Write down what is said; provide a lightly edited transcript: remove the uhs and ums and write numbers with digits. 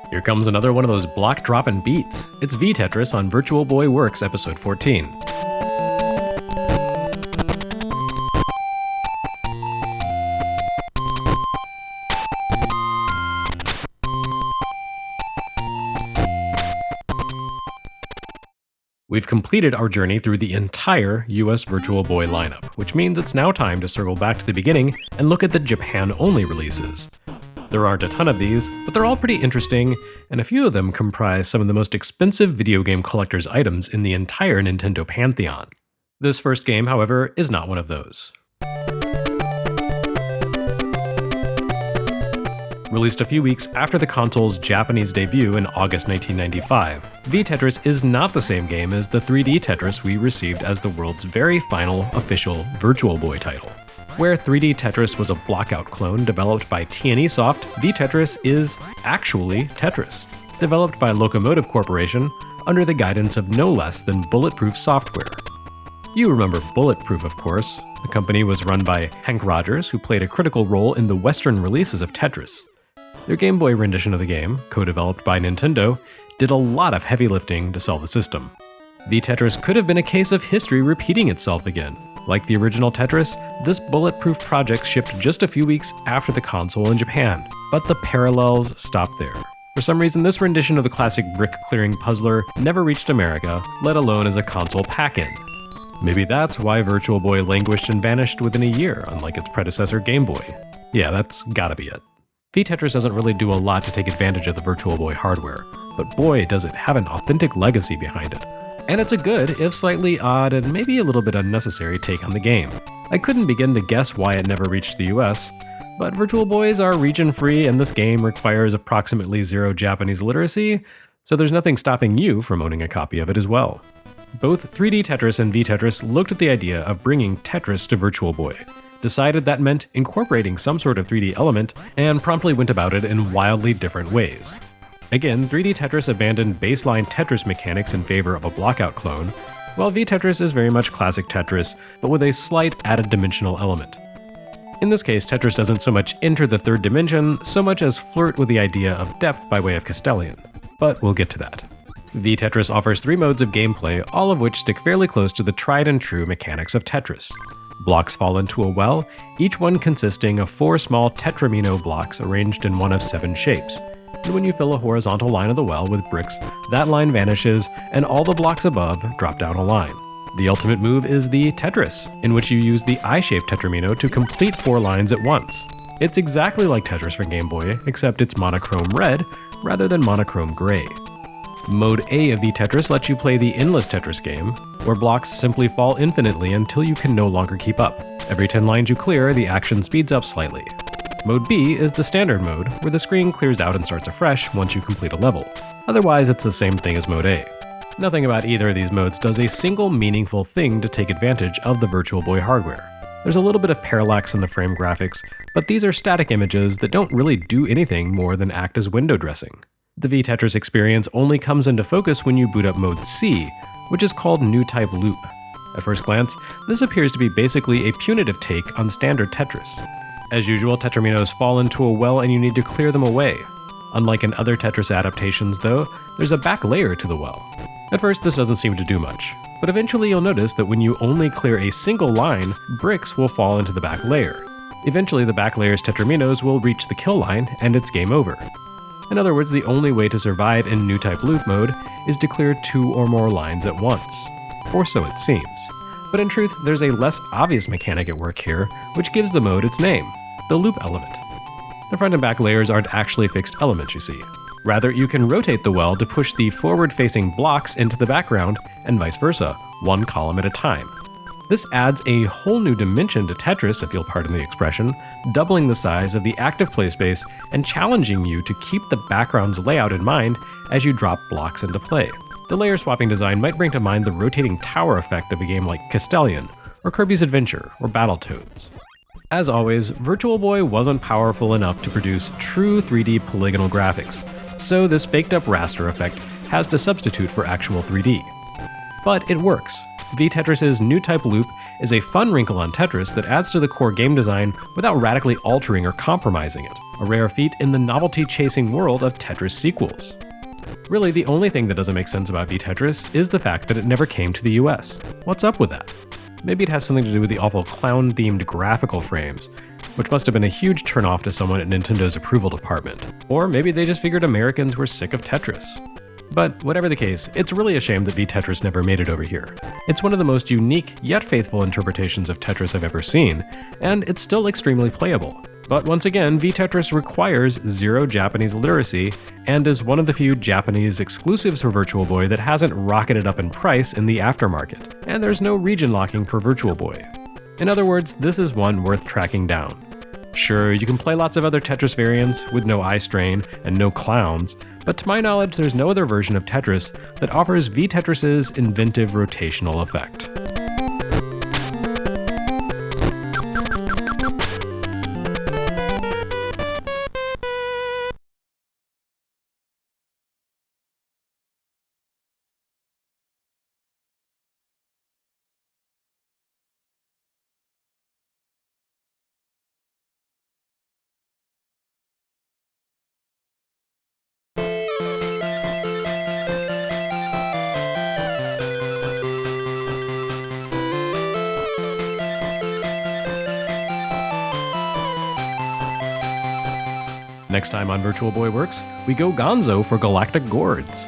Here comes another one of those block dropping beats. It's V-Tetris on Virtual Boy Works episode 14. We've completed our journey through the entire US Virtual Boy lineup, which means it's now time to circle back to the beginning and look at the Japan-only releases. There aren't a ton of these, but they're all pretty interesting, and a few of them comprise some of the most expensive video game collector's items in the entire Nintendo pantheon. This first game, however, is not one of those. Released a few weeks after the console's Japanese debut in August 1995, V-Tetris is not the same game as the 3D Tetris we received as the world's very final official Virtual Boy title. Where 3D Tetris was a blockout clone developed by T&E Soft, V-Tetris is actually Tetris, developed by Locomotive Corporation under the guidance of no less than Bulletproof Software. You remember Bulletproof, of course. The company was run by Hank Rogers, who played a critical role in the Western releases of Tetris. Their Game Boy rendition of the game, co-developed by Nintendo, did a lot of heavy lifting to sell the system. V-Tetris could have been a case of history repeating itself again. Like the original Tetris, this Bulletproof project shipped just a few weeks after the console in Japan, but the parallels stopped there. For some reason, this rendition of the classic brick-clearing puzzler never reached America, let alone as a console pack-in. Maybe that's why Virtual Boy languished and vanished within a year, unlike its predecessor Game Boy. Yeah, that's gotta be it. V-Tetris doesn't really do a lot to take advantage of the Virtual Boy hardware, but boy does it have an authentic legacy behind it. And it's a good, if slightly odd and maybe a little bit unnecessary take on the game. I couldn't begin to guess why it never reached the US, but Virtual Boys are region-free and this game requires approximately 0 Japanese literacy, so there's nothing stopping you from owning a copy of it as well. Both 3D Tetris and V-Tetris looked at the idea of bringing Tetris to Virtual Boy, decided that meant incorporating some sort of 3D element, and promptly went about it in wildly different ways. Again, 3D Tetris abandoned baseline Tetris mechanics in favor of a blockout clone, while V-Tetris is very much classic Tetris, but with a slight added dimensional element. In this case, Tetris doesn't so much enter the third dimension, so much as flirt with the idea of depth by way of Castellian. But we'll get to that. V-Tetris offers 3 modes of gameplay, all of which stick fairly close to the tried and true mechanics of Tetris. Blocks fall into a well, each one consisting of 4 small tetramino blocks arranged in one of 7 shapes. And when you fill a horizontal line of the well with bricks, that line vanishes, and all the blocks above drop down a line. The ultimate move is the Tetris, in which you use the I-shaped tetramino to complete 4 lines at once. It's exactly like Tetris for Game Boy, except it's monochrome red rather than monochrome gray. Mode A of V-Tetris lets you play the endless Tetris game, where blocks simply fall infinitely until you can no longer keep up. Every 10 lines you clear, the action speeds up slightly. Mode B is the standard mode, where the screen clears out and starts afresh once you complete a level. Otherwise, it's the same thing as Mode A. Nothing about either of these modes does a single meaningful thing to take advantage of the Virtual Boy hardware. There's a little bit of parallax in the frame graphics, but these are static images that don't really do anything more than act as window dressing. The V-Tetris experience only comes into focus when you boot up Mode C, which is called New Type Loop. At first glance, this appears to be basically a punitive take on standard Tetris. As usual, tetraminos fall into a well and you need to clear them away. Unlike in other Tetris adaptations, though, there's a back layer to the well. At first, this doesn't seem to do much, but eventually you'll notice that when you only clear a single line, bricks will fall into the back layer. Eventually, the back layer's tetraminos will reach the kill line, and it's game over. In other words, the only way to survive in New Type Loop mode is to clear 2 or more lines at once. Or so it seems. But in truth, there's a less obvious mechanic at work here, which gives the mode its name, the loop element. The front and back layers aren't actually fixed elements, you see. Rather, you can rotate the well to push the forward-facing blocks into the background, and vice versa, 1 column at a time. This adds a whole new dimension to Tetris, if you'll pardon the expression, doubling the size of the active play space and challenging you to keep the background's layout in mind as you drop blocks into play. The layer swapping design might bring to mind the rotating tower effect of a game like Castellian, or Kirby's Adventure, or Battletoads. As always, Virtual Boy wasn't powerful enough to produce true 3D polygonal graphics, so this faked-up raster effect has to substitute for actual 3D. But it works. V-Tetris's New Type Loop is a fun wrinkle on Tetris that adds to the core game design without radically altering or compromising it, a rare feat in the novelty-chasing world of Tetris sequels. Really, the only thing that doesn't make sense about V-Tetris is the fact that it never came to the US. What's up with that? Maybe it has something to do with the awful clown-themed graphical frames, which must have been a huge turnoff to someone at Nintendo's approval department. Or maybe they just figured Americans were sick of Tetris. But whatever the case, it's really a shame that V-Tetris never made it over here. It's one of the most unique yet faithful interpretations of Tetris I've ever seen, and it's still extremely playable. But once again, V-Tetris requires 0 Japanese literacy, and is one of the few Japanese exclusives for Virtual Boy that hasn't rocketed up in price in the aftermarket, and there's no region locking for Virtual Boy. In other words, this is one worth tracking down. Sure, you can play lots of other Tetris variants with no eye strain and no clowns, but to my knowledge there's no other version of Tetris that offers V-Tetris's inventive rotational effect. Next time on Virtual Boy Works, we go gonzo for galactic gourds.